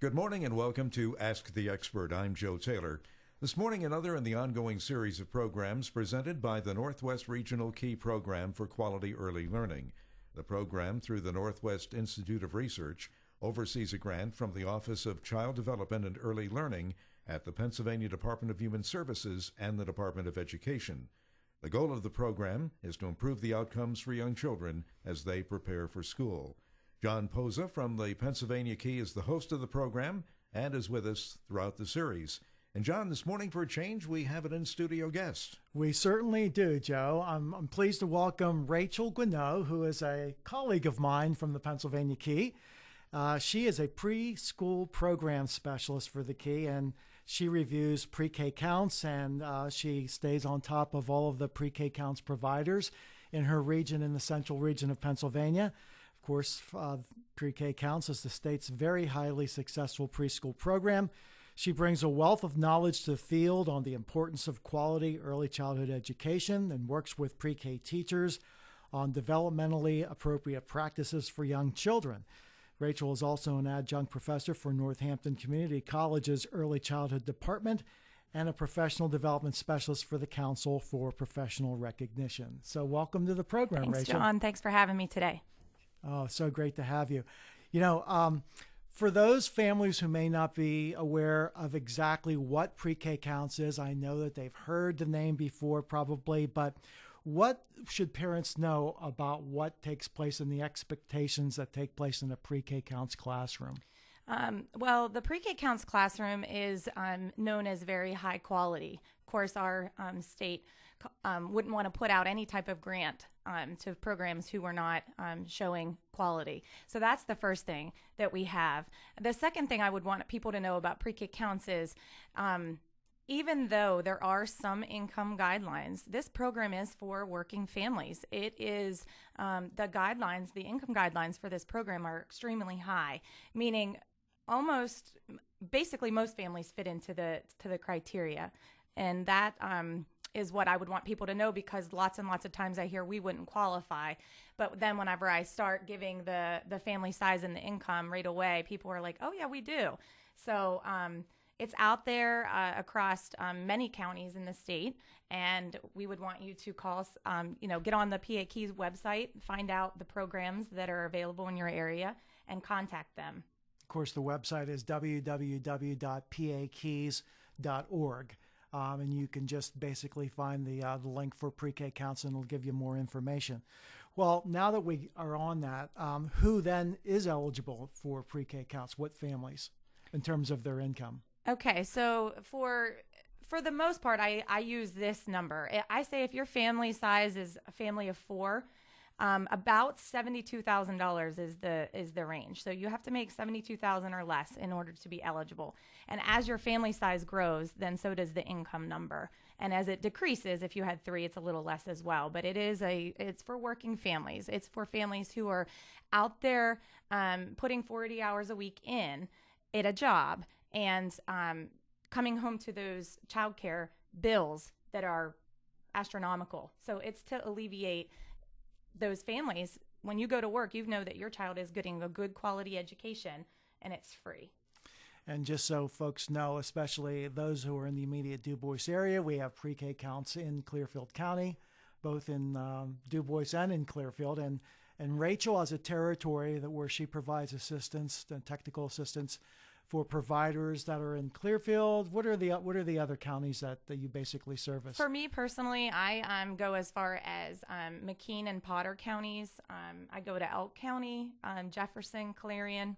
Good morning and welcome to Ask the Expert. I'm Joe Taylor. This morning, another in the ongoing series of programs presented by the Northwest Regional Key Program for Quality Early Learning. The program, through the Northwest Institute of Research, oversees a grant from the Office of Child Development and Early Learning at the Pennsylvania Department of Human Services and the Department of Education. The goal of the program is to improve the outcomes for young children as they prepare for school. John Poza from the Pennsylvania Key is the host of the program and is with us throughout the series. And John, this morning for a change, we have an in-studio guest. We certainly do, Joe. I'm pleased to welcome Rachel Guenot, who is a colleague of mine from the Pennsylvania Key. She is a preschool program specialist for the Key, and she reviews PreK Counts, and she stays on top of all of the PreK Counts providers in her region, in the central region of Pennsylvania. Of course, PreK Counts is the state's very highly successful preschool program. She brings a wealth of knowledge to the field on the importance of quality early childhood education and works with pre-K teachers on developmentally appropriate practices for young children. Rachel is also an adjunct professor for Northampton Community College's Early Childhood Department and a professional development specialist for the Council for Professional Recognition. So welcome to the program, Thanks, Rachel. John. Thanks for having me today. Oh, so great to have you. You know, for those families who may not be aware of exactly what PreK Counts is, I know that they've heard the name before probably, but what should parents know about what takes place and the expectations that take place in a PreK Counts classroom? Well, the PreK Counts classroom is known as very high quality. Of course, our state wouldn't want to put out any type of grant to programs who were not showing quality. So that's the first thing that we have. The second thing I would want people to know about PreK Counts is even though there are some income guidelines, this program is for working families. It is the guidelines, the income guidelines for this program are extremely high, meaning basically most families fit into the criteria. And that is what I would want people to know, because lots and lots of times I hear we wouldn't qualify. But then whenever I start giving the family size and the income right away, people are like, oh, yeah, we do. So it's out there across many counties in the state. And we would want you to call us, get on the PA Keys website, find out the programs that are available in your area, and contact them. Of course, the website is www.pakeys.org. And you can just basically find the link for PreK Counts, and it'll give you more information. Well, now that we are on that, who then is eligible for PreK Counts? What families in terms of their income? Okay, so for the most part, I use this number. I say if your family size is a family of 4, about $72,000 is the range. So you have to make $72,000 or less in order to be eligible. And as your family size grows, then so does the income number. And as it decreases, if you had 3, it's a little less as well. But it's for working families. It's for families who are out there putting 40 hours a week in at a job and coming home to those childcare bills that are astronomical. So it's to alleviate those families. When you go to work, you know that your child is getting a good quality education, and it's free. And just so folks know, especially those who are in the immediate Du Bois area, we have PreK Counts in Clearfield County, both in Du Bois and in Clearfield. And Rachel has a territory where she provides assistance and technical assistance for providers that are in Clearfield. What are the other counties that you basically service? For me personally, I go as far as McKean and Potter counties. I go to Elk County, Jefferson, Clarion,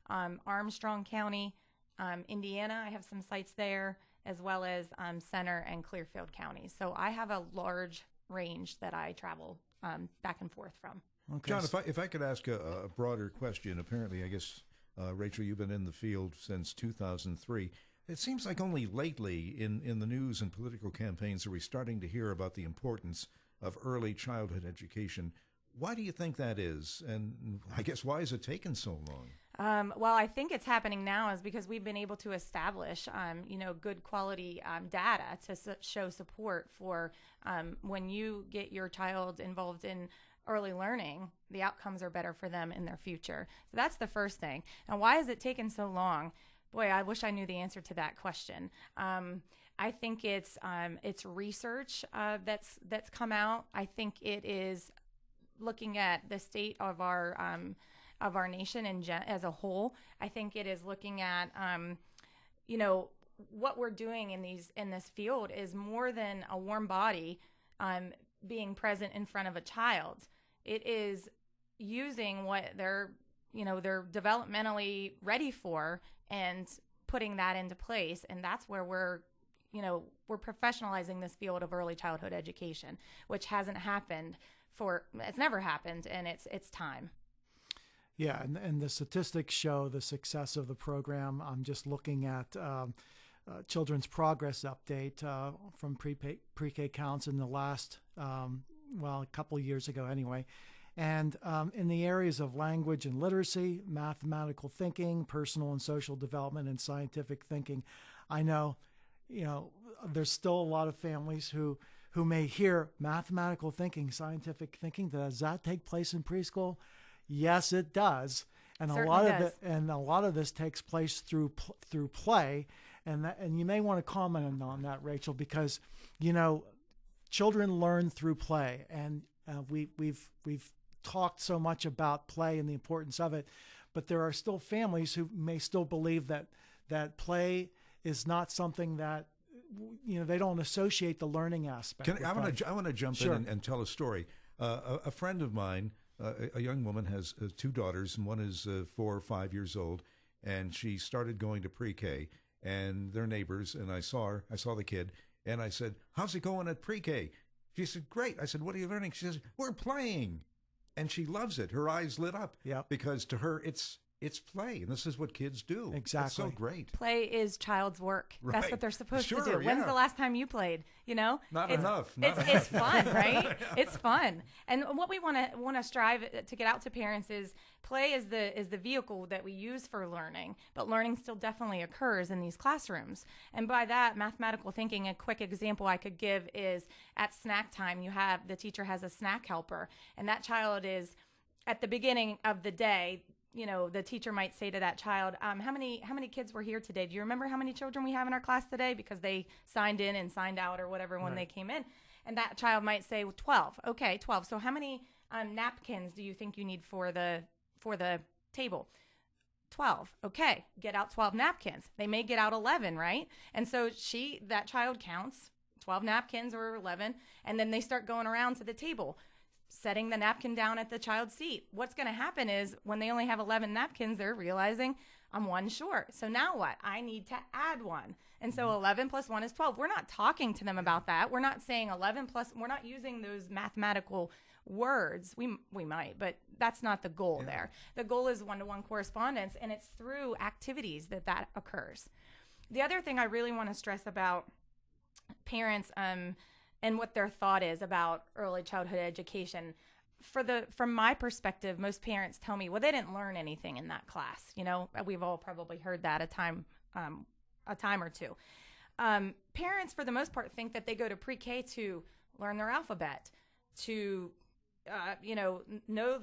Armstrong County, Indiana. I have some sites there, as well as Center and Clearfield counties. So I have a large range that I travel back and forth from. Okay. John, if I could ask a broader question, apparently, I guess, Rachel, you've been in the field since 2003. It seems like only lately in the news and political campaigns are we starting to hear about the importance of early childhood education. Why do you think that is? And I guess why has it taken so long? Well, I think it's happening now is because we've been able to establish, good quality data to show support for when you get your child involved in early learning, the outcomes are better for them in their future. So that's the first thing. Now, why has it taken so long? Boy, I wish I knew the answer to that question. I think it's research that's come out. I think it is looking at the state of our nation as a whole. I think it is looking at what we're doing in this field is more than a warm body being present in front of a child. It is using what they're developmentally ready for and putting that into place. And that's where we're professionalizing this field of early childhood education, which hasn't happened it's never happened, and it's time. Yeah, and the statistics show the success of the program. I'm just looking at Children's Progress Update from PreK Counts in the last, a couple of years ago anyway. And in the areas of language and literacy, mathematical thinking, personal and social development, and scientific thinking, I know, there's still a lot of families who may hear mathematical thinking, scientific thinking. Does that take place in preschool? Yes, it does. And a lot of this takes place through play. And you may want to comment on that, Rachel, because children learn through play, and we've talked so much about play and the importance of it, but there are still families who may still believe that play is not something that they don't associate the learning aspect. I want to jump in and tell a story. A friend of mine, a young woman, has two daughters, and one is 4 or 5 years old, and she started going to pre-K, and they're neighbors, and I saw the kid, and I said, "How's it going at pre-K?" She said, "Great." I said, "What are you learning?" She says, "We're playing." And she loves it. Her eyes lit up. Yep. Because to her, it's play, and this is what kids do. Exactly. It's so great. Play is child's work. Right. That's what they're supposed to do. Yeah. When's the last time you played? Not enough. It's fun, right? It's fun. And what we want to strive to get out to parents is play is the vehicle that we use for learning, but learning still definitely occurs in these classrooms. And by that, mathematical thinking, a quick example I could give is at snack time, the teacher has a snack helper, and that child is at the beginning of the day. The teacher might say to that child, how many kids were here today? Do you remember how many children we have in our class today? Because they signed in and signed out or whatever when they came in. And that child might say, 12. Okay, 12. So how many napkins do you think you need for the table? 12. Okay, get out 12 napkins. They may get out 11, right? And so that child counts 12 napkins or 11, and then they start going around to the table, setting the napkin down at the child's seat. What's going to happen is when they only have 11 napkins, they're realizing I'm one short. So now what? I need to add one. And so 11 plus 1 is 12. We're not talking to them about that. We're not saying 11 plus, we're not using those mathematical words. We might, but that's not the goal there. The goal is one-to-one correspondence, and it's through activities that occurs. The other thing I really want to stress about parents, and what their thought is about early childhood education. From my perspective, most parents tell me, well, they didn't learn anything in that class. We've all probably heard that a time or two. Parents, for the most part, think that they go to pre-K to learn their alphabet, to know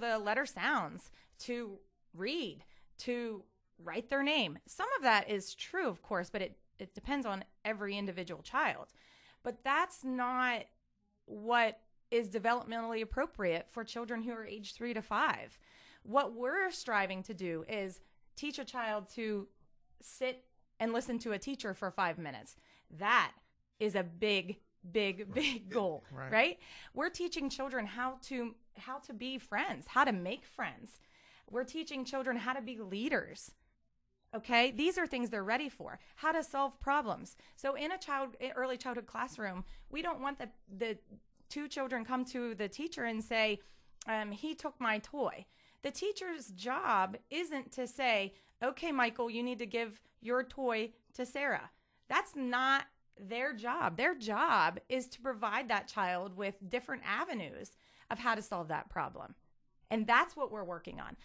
the letter sounds, to read, to write their name. Some of that is true, of course, but it depends on every individual child. But that's not what is developmentally appropriate for children who are age 3 to 5. What we're striving to do is teach a child to sit and listen to a teacher for 5 minutes. That is a big goal, right? We're teaching children how to be friends, how to make friends. We're teaching children how to be leaders. Okay, these are things they're ready for. How to solve problems. So in early childhood classroom, we don't want the two children come to the teacher and say, he took my toy. The teacher's job isn't to say, okay, Michael, you need to give your toy to Sarah. That's not their job. Their job is to provide that child with different avenues of how to solve that problem. And that's what we're working on.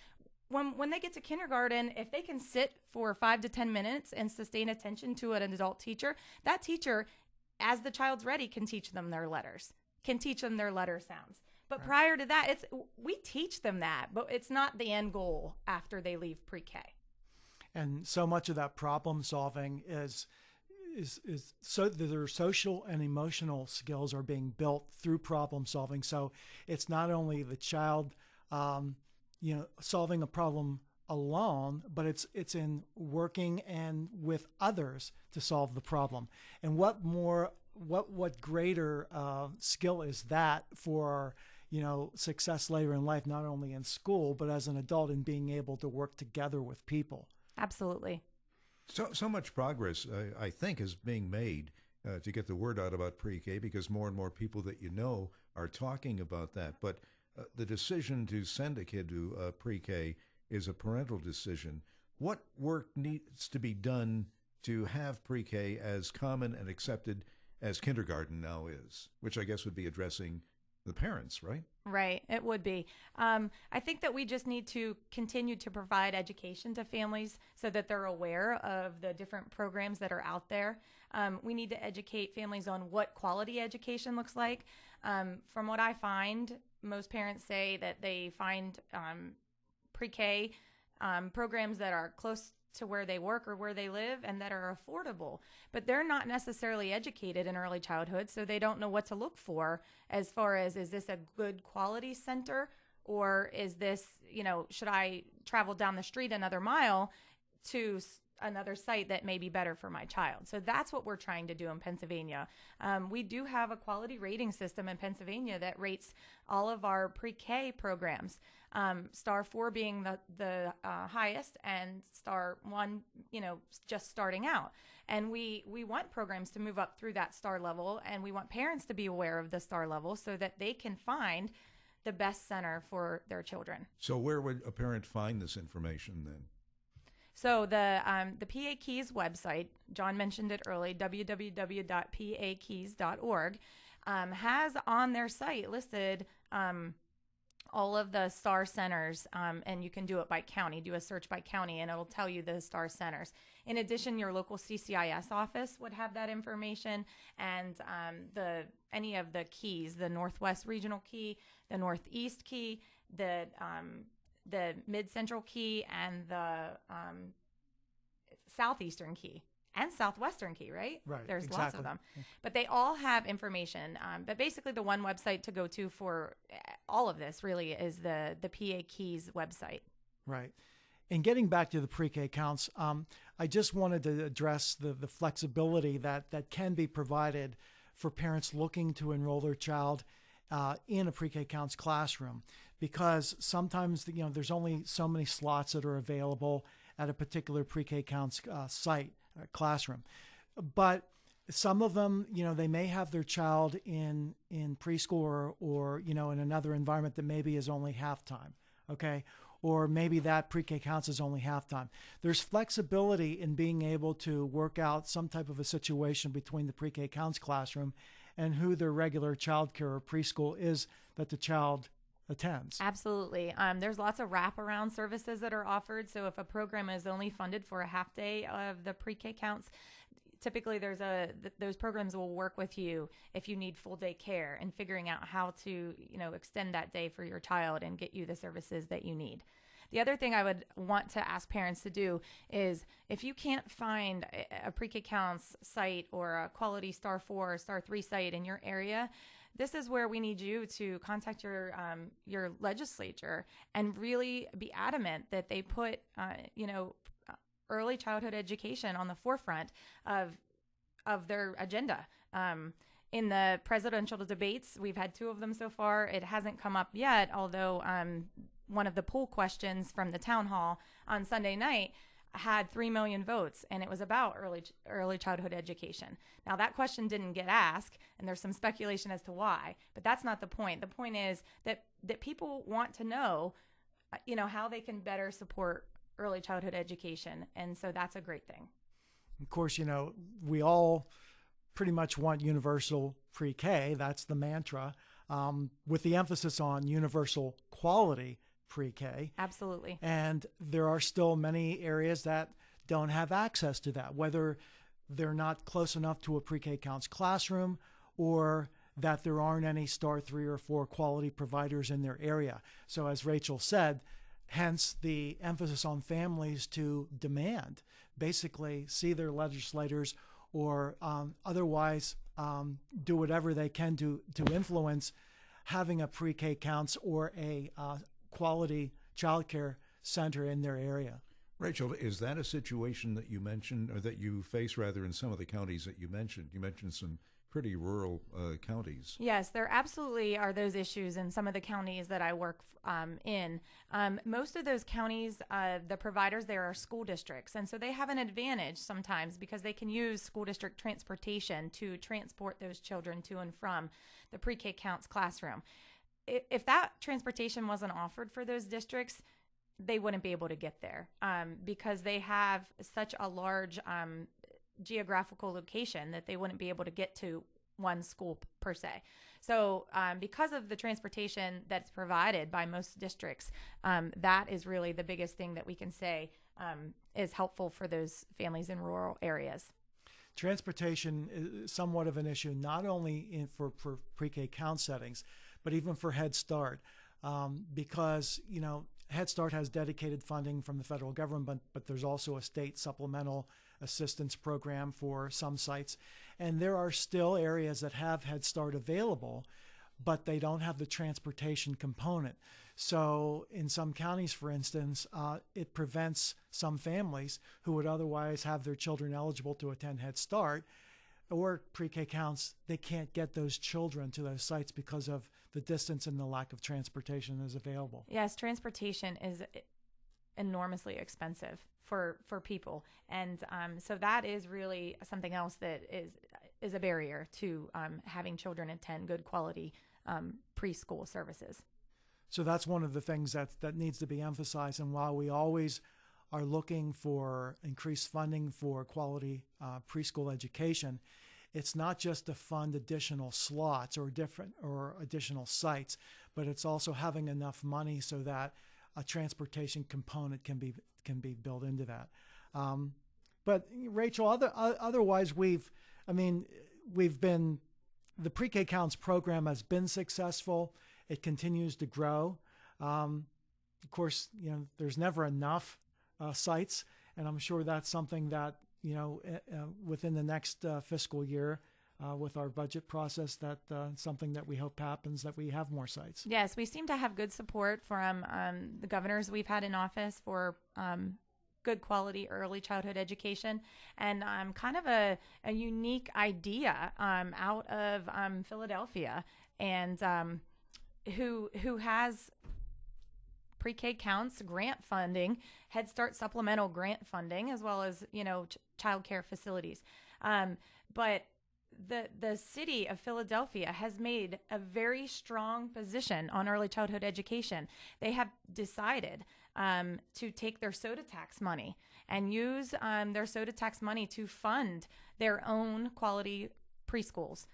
When they get to kindergarten, if they can sit for 5 to 10 minutes and sustain attention to an adult teacher, that teacher, as the child's ready, can teach them their letters, can teach them their letter sounds. But prior to that, we teach them that, but it's not the end goal after they leave pre-K. And so much of that problem solving is so that their social and emotional skills are being built through problem solving. So it's not only the child, solving a problem alone, but it's in working and with others to solve the problem. And what greater skill is that for success later in life, not only in school but as an adult, in being able to work together with people. Absolutely. So much progress, I think, is being made to get the word out about pre-K, because more and more people that are talking about that. But the decision to send a kid to pre-K is a parental decision. What work needs to be done to have pre-K as common and accepted as kindergarten now is, which I guess would be addressing the parents, right? Right, it would be. I think that we just need to continue to provide education to families so that they're aware of the different programs that are out there. We need to educate families on what quality education looks like. From what I find, most parents say that they find pre-K programs that are close to where they work or where they live and that are affordable, but they're not necessarily educated in early childhood, so they don't know what to look for as far as, is this a good quality center, or is this, should I travel down the street another mile to another site that may be better for my child? So that's what we're trying to do in Pennsylvania. We do have a quality rating system in Pennsylvania that rates all of our pre-K programs. Star 4 being the highest, and Star 1, just starting out. And we want programs to move up through that star level, and we want parents to be aware of the star level so that they can find the best center for their children. So where would a parent find this information then? So the PA Keys website, John mentioned it early, www.pakeys.org, has on their site listed all of the star centers, and you can do it by county. Do a search by county, and it'll tell you the star centers. In addition, your local CCIS office would have that information, and any of the keys, the Northwest Regional Key, the Northeast Key, the Mid-Central Key, and the Southeastern Key. And Southwestern Key, right? Right. There's exactly. lots of them. But they all have information. But basically the one website to go to for all of this really is the PA Keys website. Right. And getting back to the pre-K counts, I just wanted to address the flexibility that can be provided for parents looking to enroll their child in a pre-K counts classroom, because sometimes there's only so many slots that are available at a particular pre-K counts site. Classroom. But some of them, they may have their child in preschool or in another environment that maybe is only half-time, okay? Or maybe that pre-K counts is only half-time. There's flexibility in being able to work out some type of a situation between the pre-K counts classroom and who their regular childcare or preschool is that the child attends. Absolutely. There's lots of wraparound services that are offered. So if a program is only funded for a half day of the pre-K counts, typically those programs will work with you if you need full day care and figuring out how to, extend that day for your child and get you the services that you need. The other thing I would want to ask parents to do is, if you can't find a pre-K counts site or a quality Star 4 or Star 3 site in your area, this is where we need you to contact your legislature and really be adamant that they put, early childhood education on the forefront of their agenda. In the presidential debates, we've had 2 of them so far. It hasn't come up yet, although one of the poll questions from the town hall on Sunday night had 3 million votes, and it was about early childhood education. Now, that question didn't get asked, and there's some speculation as to why, but that's not the point. The point is that people want to know, how they can better support early childhood education, and so that's a great thing. Of course, we all pretty much want universal pre-K. That's the mantra, with the emphasis on universal quality pre-K. Absolutely. And there are still many areas that don't have access to that, whether they're not close enough to a pre-K counts classroom or that there aren't any Star 3 or 4 quality providers in their area. So as Rachel said, hence the emphasis on families to demand, basically see their legislators or otherwise do whatever they can to influence having a PreK Counts or a quality childcare center in their area. Rachel, is that a situation that you mentioned, or that you face rather in some of the counties that you mentioned? You mentioned some pretty rural counties. Yes, there absolutely are those issues in some of the counties that I work in. Most of those counties, the providers there are school districts, and so they have an advantage sometimes because they can use school district transportation to transport those children to and from the PreK Counts classroom. If that transportation wasn't offered for those districts, they wouldn't be able to get there because they have such a large geographical location that they wouldn't be able to get to one school per se. So because of the transportation that's provided by most districts, that is really the biggest thing that we can say is helpful for those families in rural areas. Transportation is somewhat of an issue, not only for PreK Count settings, but even for Head Start, because, Head Start has dedicated funding from the federal government, but there's also a state supplemental assistance program for some sites. And there are still areas that have Head Start available, but they don't have the transportation component. So in some counties, for instance, it prevents some families who would otherwise have their children eligible to attend Head Start or PreK Counts. They can't get those children to those sites because of the distance and the lack of transportation that is available. Yes, transportation is enormously expensive for people, and so that is really something else that is a barrier to having children attend good quality preschool services. So that's one of the things that needs to be emphasized. And while we always are looking for increased funding for quality preschool education, it's not just to fund additional slots or additional sites, but it's also having enough money so that a transportation component can be built into that. But Rachel, otherwise the PreK Counts program has been successful. It continues to grow. Of course, there's never enough sites, and I'm sure that's something that within the next fiscal year, with our budget process, that something that we hope happens, that we have more sites. Yes, we seem to have good support from the governors we've had in office for good quality early childhood education, and kind of a unique idea out of Philadelphia, and who has PreK Counts grant funding, Head Start supplemental grant funding, as well as child care facilities. But the city of Philadelphia has made a very strong position on early childhood education. They have decided to take their soda tax money and use their soda tax money to fund their own quality preschools.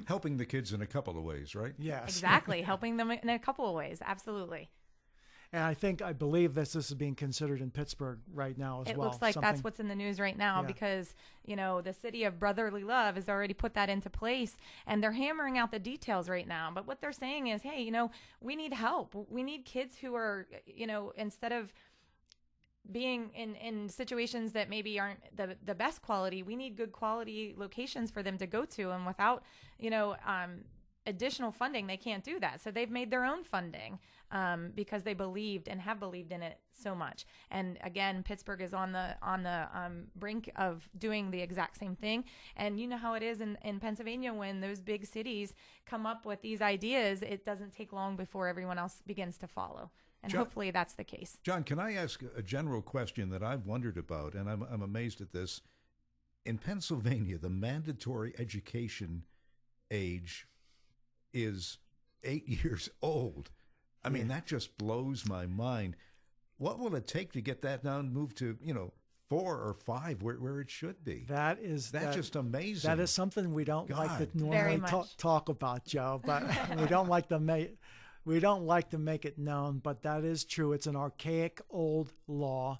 Helping the kids in a couple of ways, right? Yes. Exactly. Helping them in a couple of ways. Absolutely. And I believe this is being considered in Pittsburgh right now as well. It looks like that's what's in the news right now, because, the city of brotherly love has already put that into place, and they're hammering out the details right now. But what they're saying is, hey, we need help. We need kids who are, instead of being in situations that maybe aren't the best quality, we need good quality locations for them to go to. And without, additional funding, they can't do that. So they've made their own funding because they believed and have believed in it so much. And again, Pittsburgh is on the brink of doing the exact same thing. And you know how it is in Pennsylvania, when those big cities come up with these ideas, it doesn't take long before everyone else begins to follow. And John, hopefully that's the case. John, can I ask a general question that I've wondered about, and I'm amazed at this. In Pennsylvania, the mandatory education age is 8 years old. I mean, that just blows my mind. What will it take to get that down, moved to, 4 or 5, where it should be? That's just amazing. That is something we don't like to Very normally talk about, Joe, but we don't like to make it known, but that is true. It's an archaic old law,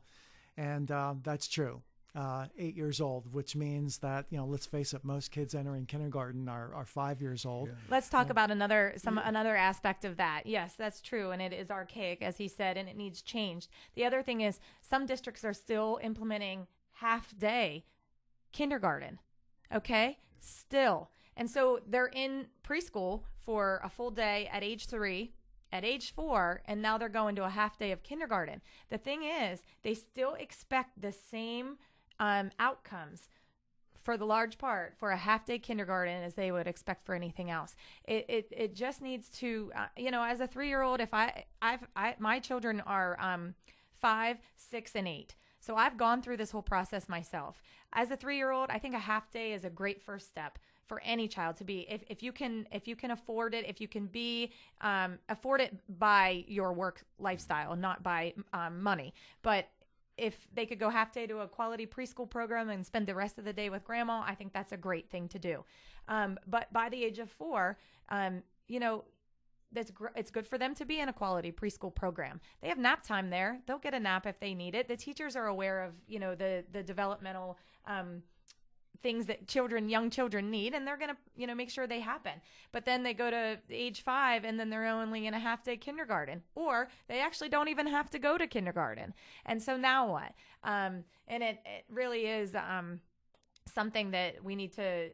and that's true. 8 years old, which means that, let's face it, most kids entering kindergarten are 5 years old. Yeah. Let's talk about another aspect of that. Yes, that's true, and it is archaic, as he said, and it needs changed. The other thing is some districts are still implementing half-day kindergarten, okay? Still. And so they're in preschool for a full day at age 3, at age 4, and now they're going to a half day of kindergarten. The thing is, they still expect the same outcomes for the large part for a half day kindergarten as they would expect for anything else. It just needs to, as a 3-year-old, if my children are 5, 6, and 8. So I've gone through this whole process myself. As a 3-year-old, I think a half day is a great first step for any child to be, if you can afford it, if you can be afford it by your work lifestyle, not by money. But if they could go half day to a quality preschool program and spend the rest of the day with grandma, I think that's a great thing to do. But by the age of 4, it's good for them to be in a quality preschool program. They have nap time there. They'll get a nap if they need it. The teachers are aware of, the developmental things that young children need, and they're going to, make sure they happen. But then they go to age 5 and then they're only in a half day kindergarten, or they actually don't even have to go to kindergarten. And so now what? And it really is something that we need to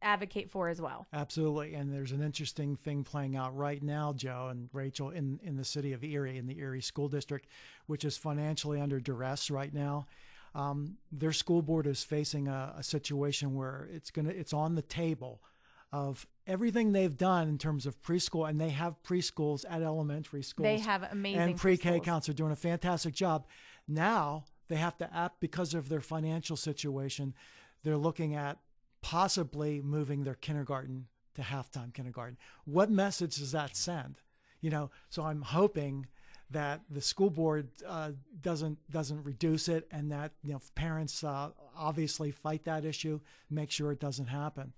advocate for as well. Absolutely. And there's an interesting thing playing out right now, Joe and Rachel, in the city of Erie, in the Erie School District, which is financially under duress right now. Their school board is facing a situation where it's on the table of everything they've done in terms of preschool, and they have preschools at elementary schools. They have amazing and PreK Counts are doing a fantastic job. Now they have to because of their financial situation, they're looking at possibly moving their kindergarten to halftime kindergarten. What message does that send? So I'm hoping that the school board doesn't reduce it, and that parents obviously fight that issue, make sure it doesn't happen.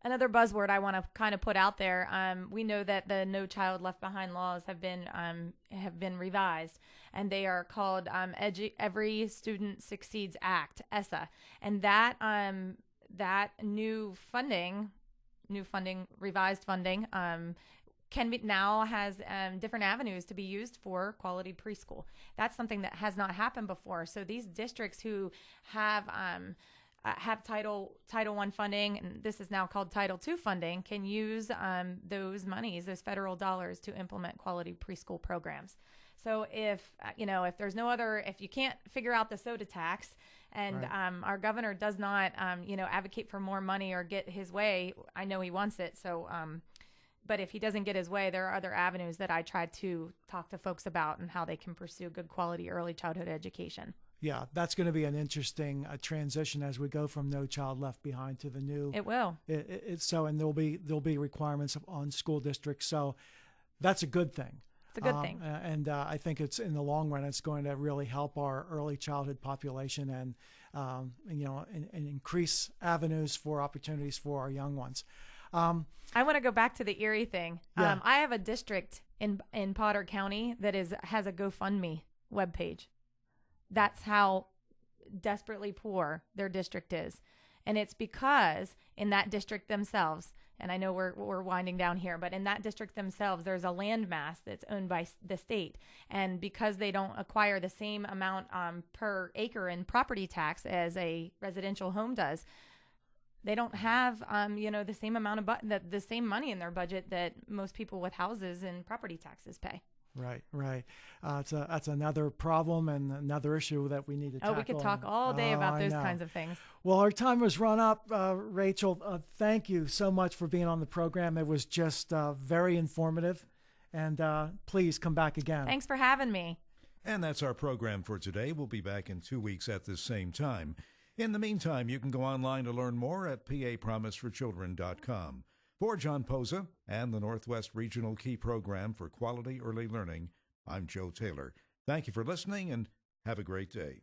Another buzzword I want to kind of put out there. We know that the No Child Left Behind laws have been revised, and they are called Every Student Succeeds Act, ESSA, and that new funding, revised funding, has different avenues to be used for quality preschool. That's something that has not happened before. So these districts who have Title I funding, and this is now called Title II funding, can use those monies, those federal dollars, to implement quality preschool programs. So if you can't figure out the soda tax, and right. Our governor does not, advocate for more money or get his way, I know he wants it. So, but if he doesn't get his way, there are other avenues that I try to talk to folks about and how they can pursue good quality early childhood education. Yeah, that's going to be an interesting transition as we go from No Child Left Behind to the new. It will. And there'll be requirements on school districts. So that's a good thing. It's a good thing. And I think it's in the long run, it's going to really help our early childhood population and increase avenues for opportunities for our young ones. I want to go back to the Erie thing. Yeah. I have a district in Potter County that has a GoFundMe webpage. That's how desperately poor their district is. And it's because in that district themselves, and I know we're winding down here, but in that district themselves, there's a landmass that's owned by the state. And because they don't acquire the same amount per acre in property tax as a residential home does, they don't have, the same amount of the same money in their budget that most people with houses and property taxes pay. Right. That's another problem and another issue that we need to tackle. We could talk all day about those kinds of things. Well, our time has run up. Rachel, thank you so much for being on the program. It was just very informative, and please come back again. Thanks for having me. And that's our program for today. We'll be back in 2 weeks at this same time. In the meantime, you can go online to learn more at papromiseforchildren.com. For John Posa and the Northwest Regional Key Program for Quality Early Learning, I'm Joe Taylor. Thank you for listening, and have a great day.